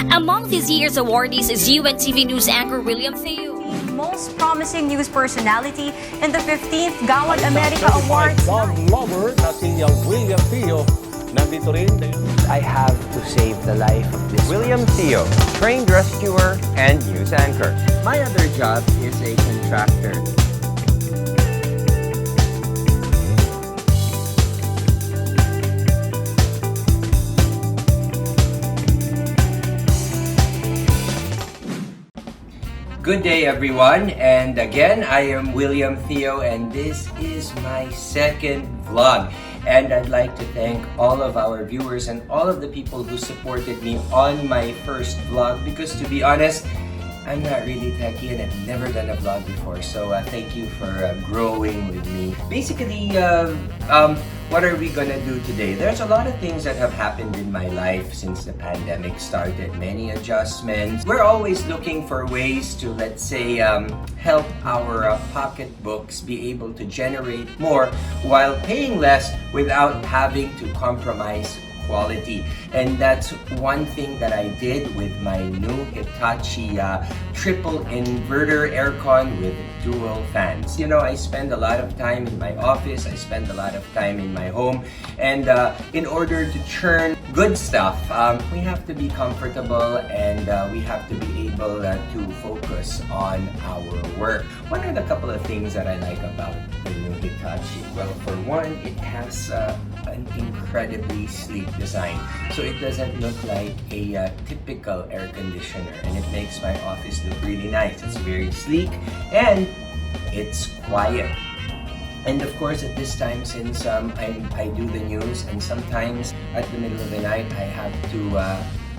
Among this year's awardees is UNTV News anchor William Theo. Most promising news personality in the 15th Gawad America Awards. Dog lover na si William Theo. Nandito rin. I have to save the life of this William Theo, trained rescuer and news anchor. My other job is a contractor. Good day everyone, and again I am William Theo and this is my second vlog. And I'd like to thank all of our viewers and all of the people who supported me on my first vlog, because to be honest, I'm not really techie and I've never done a vlog before, so thank you for growing with me. Basically, what are we gonna do today? There's a lot of things that have happened in my life since the pandemic started, many adjustments. We're always looking for ways to, let's say, help our pocketbooks be able to generate more while paying less without having to compromise quality. And that's one thing that I did with my new Hitachi triple inverter aircon with dual fans. You know, I spend a lot of time in my office, I spend a lot of time in my home, and in order to churn good stuff, we have to be comfortable and we have to be able to focus on our work. What are the couple of things that I like about the new Hitachi? Well, for one, it has an incredibly sleek design. So it doesn't look like a typical air conditioner, and it makes my office look really nice. It's very sleek and it's quiet. And of course, at this time, since I do the news, and sometimes at the middle of the night I have to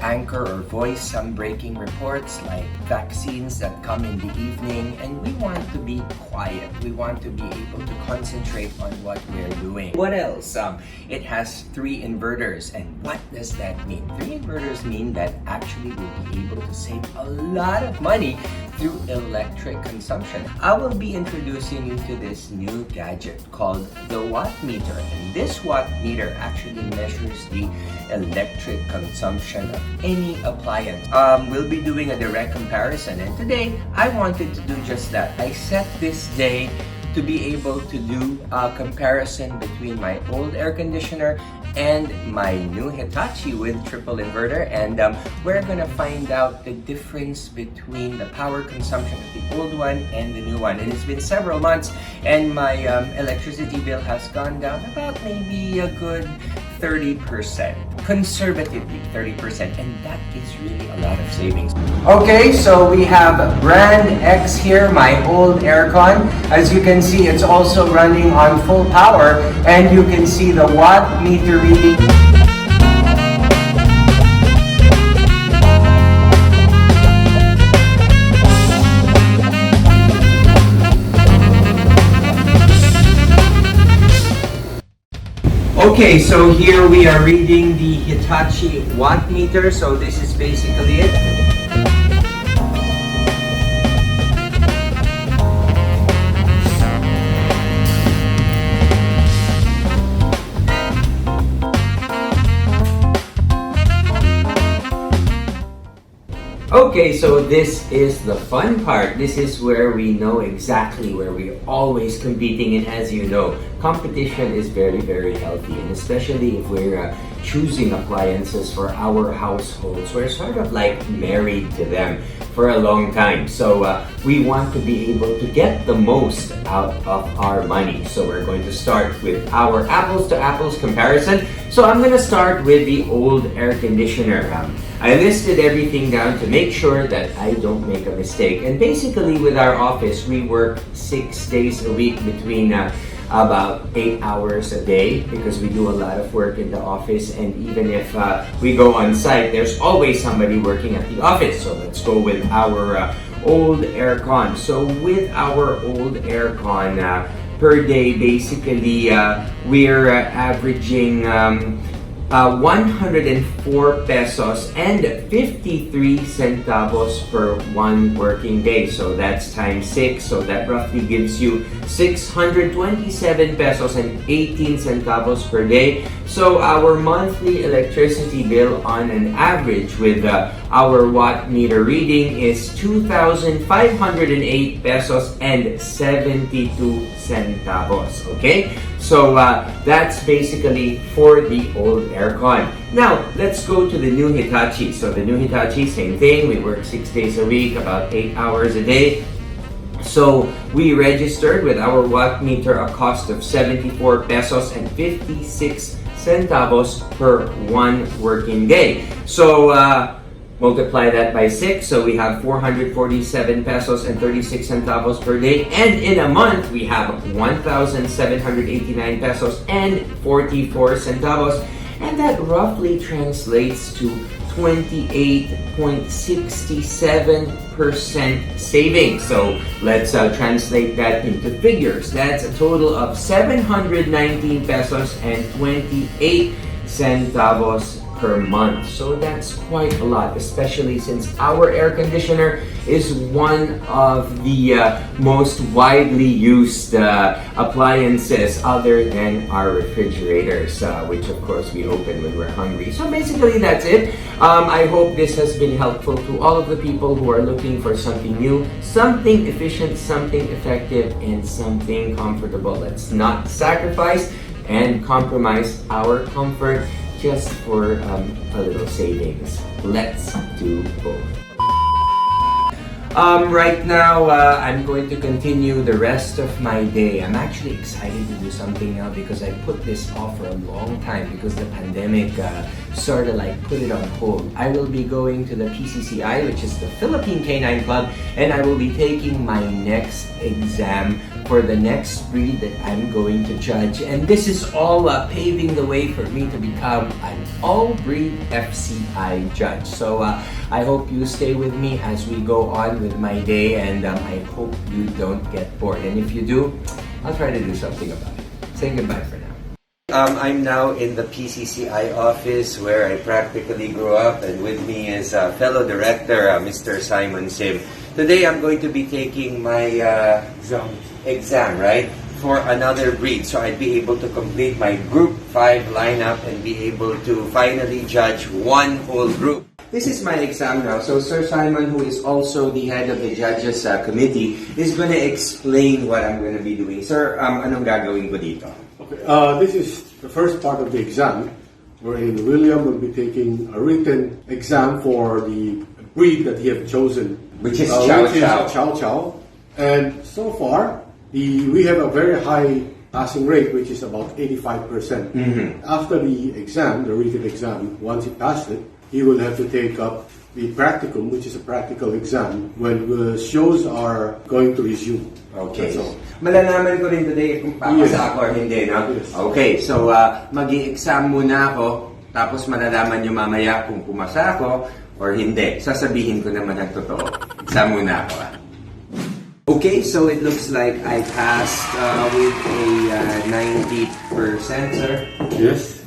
anchor or voice some breaking reports like vaccines that come in the evening, and we want to be quiet. We want to be able to concentrate on what we're doing. What else? It has 3 inverters, and what does that mean? 3 inverters mean that actually we'll be able to save a lot of money through electric consumption. I will be introducing you to this new gadget called the watt meter, and this watt meter actually measures the electric consumption of any appliance. We'll be doing a direct comparison, and today I wanted to do just that. I set this day to be able to do a comparison between my old air conditioner and my new Hitachi with triple inverter, and we're gonna find out the difference between the power consumption of the old one and the new one. And it's been several months, and my electricity bill has gone down about maybe a good 30%, conservatively 30%, and that is really a lot of savings. Okay, so we have brand X here, my old aircon. As you can see, it's also running on full power, and you can see the watt meter reading. Okay, so here we are reading the Hitachi watt meter. So this is basically it. Okay, so this is the fun part. This is where we know exactly where we're always competing, and as you know, competition is very, very healthy, and especially if we're choosing appliances for our households. We're sort of like married to them for a long time, so we want to be able to get the most out of our money. So we're going to start with our apples to apples comparison. So I'm going to start with the old air conditioner. I listed everything down to make sure that I don't make a mistake. And basically with our office, we work 6 days a week between about 8 hours a day, because we do a lot of work in the office, and even if we go on site, there's always somebody working at the office. So let's go with our old aircon. So with our old aircon, per day, basically we're averaging 104 pesos and 53 centavos per 1 working day. So that's times 6. So that roughly gives you 627 pesos and 18 centavos per day. So our monthly electricity bill on an average with our watt meter reading is 2,508 pesos and 72 centavos. Okay? So that's basically for the old Aircon. Now, let's go to the new Hitachi. So the new Hitachi, same thing. We work 6 days a week, about 8 hours a day. So we registered with our watt meter a cost of 74 pesos and 56 centavos per 1 working day. So multiply that by 6, so we have 447 pesos and 36 centavos per day. And in a month, we have 1,789 pesos and 44 centavos. And that roughly translates to 28.67% savings. So let's translate that into figures. That's a total of 719 pesos and 28 centavos per month. So that's quite a lot, especially since our air conditioner is one of the most widely used appliances other than our refrigerators, which of course we open when we're hungry. So basically that's it. I hope this has been helpful to all of the people who are looking for something new, something efficient, something effective, and something comfortable. Let's not sacrifice and compromise our comfort just for a little savings. Let's do both. Right now, I'm going to continue the rest of my day. I'm actually excited to do something now because I put this off for a long time because the pandemic sort of like put it on hold. I will be going to the PCCI, which is the Philippine Canine Club, and I will be taking my next exam for the next breed that I'm going to judge. And this is all paving the way for me to become an all-breed FCI judge. So I hope you stay with me as we go on with my day, and I hope you don't get bored. And if you do, I'll try to do something about it. Say goodbye for now. I'm now in the PCCI office where I practically grew up, and with me is fellow director, Mr. Simon Sim. Today I'm going to be taking my exam, right, for another breed. So I'd be able to complete my Group 5 lineup and be able to finally judge one whole group. This is my exam now. So Sir Simon, who is also the head of the judges committee, is going to explain what I'm going to be doing. Sir, anong gagawin ko dito? Okay, this is the first part of the exam, wherein William will be taking a written exam for the breed that he has chosen, Which is Chow Chow. Chow Chow. And so far, we have a very high passing rate, which is about 85%. After the exam, the written exam, once he passed it, he will have to take up the practicum, which is a practical exam, when the shows are going to resume. Okay. So, malalaman ko rin today kung papasa ako or hindi, no? Yes. Okay, so mag-i-exam muna ako, tapos malalaman nyo mamaya kung pumasa ako or hindi. Sasabihin ko naman ang totoo. Exam muna ako. Okay, so it looks like I passed with a 90%, sir. Yes.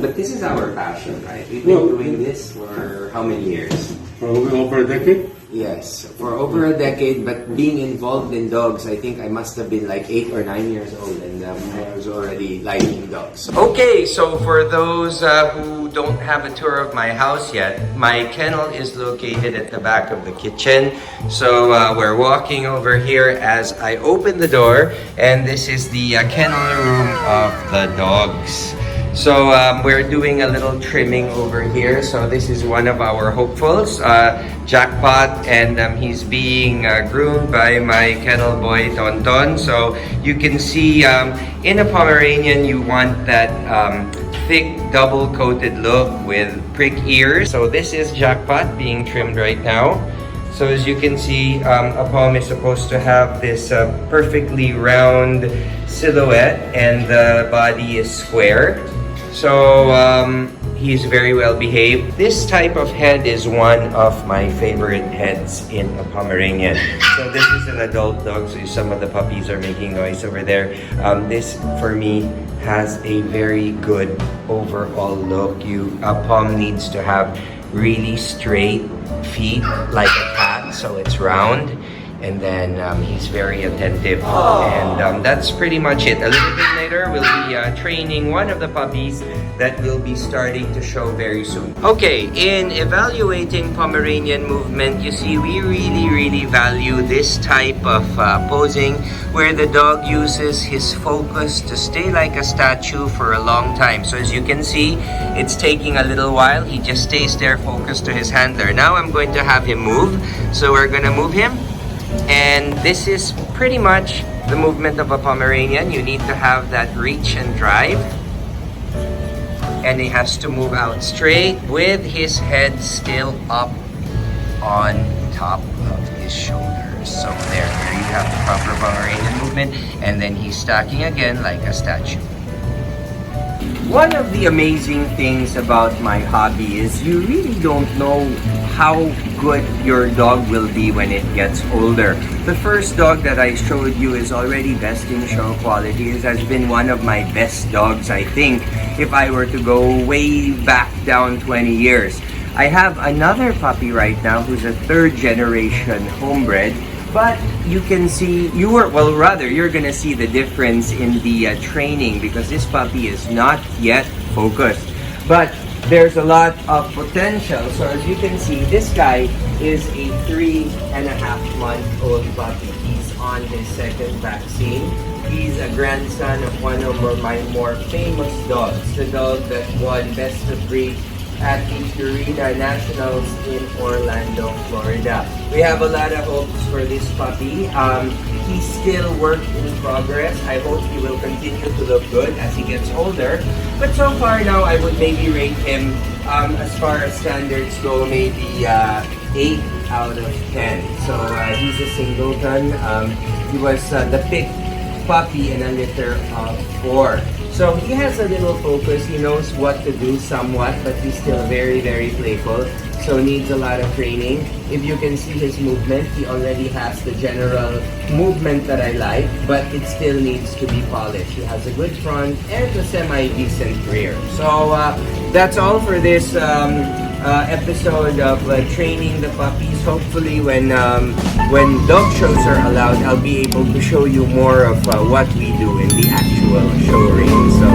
But this is our passion, right? We've been doing this for how many years? Probably over a decade. Yes, for over a decade, but being involved in dogs, I think I must have been like 8 or 9 years old, and I was already liking dogs. Okay, so for those who don't have a tour of my house yet, my kennel is located at the back of the kitchen. So we're walking over here as I open the door, and this is the kennel room of the dogs. So we're doing a little trimming over here. So this is one of our hopefuls, Jackpot, and he's being groomed by my kennel boy, Tonton. So you can see in a Pomeranian, you want that thick double-coated look with prick ears. So this is Jackpot being trimmed right now. So as you can see, a Pom is supposed to have this perfectly round silhouette, and the body is square. So He's very well behaved. This type of head is one of my favorite heads in a Pomeranian. So this is an adult dog, so some of the puppies are making noise over there. This, for me, has a very good overall look. A Pom needs to have really straight feet like a cat, so it's round. And then he's very attentive. And that's pretty much it. A little bit later, we'll be training one of the puppies that will be starting to show very soon. Okay, in evaluating Pomeranian movement, you see we really value this type of posing where the dog uses his focus to stay like a statue for a long time. So as you can see, it's taking a little while. He just stays there focused to his handler. Now I'm going to have him move. So we're gonna move him. And this is pretty much the movement of a Pomeranian. You need to have that reach and drive. And he has to move out straight with his head still up on top of his shoulders. So there you have the proper Pomeranian movement. And then he's stacking again like a statue. One of the amazing things about my hobby is you really don't know how good your dog will be when it gets older. The first dog that I showed you is already best in show quality. It has been one of my best dogs, I think, if I were to go way back down 20 years. I have another puppy right now who's a third generation homebred. But you can see, you're gonna see the difference in the training because this puppy is not yet focused. But there's a lot of potential. So as you can see, this guy is a 3.5-month-old puppy. He's on his second vaccine. He's a grandson of one of my more famous dogs, the dog that won Best of Breed at the Purina Nationals in Orlando, Florida. We have a lot of hopes for this puppy. He's still work in progress. I hope he will continue to look good as he gets older. But so far now, I would maybe rate him, as far as standards go, maybe 8 out of 10. So he's a singleton. He was the picked puppy in a litter of 4. So he has a little focus, he knows what to do somewhat, but he's still very playful. So needs a lot of training. If you can see his movement, he already has the general movement that I like, but it still needs to be polished. He has a good front and a semi-decent rear. So that's all for this episode of training the puppies. Hopefully when dog shows are allowed, I'll be able to show you more of what we do in the actual show ring. So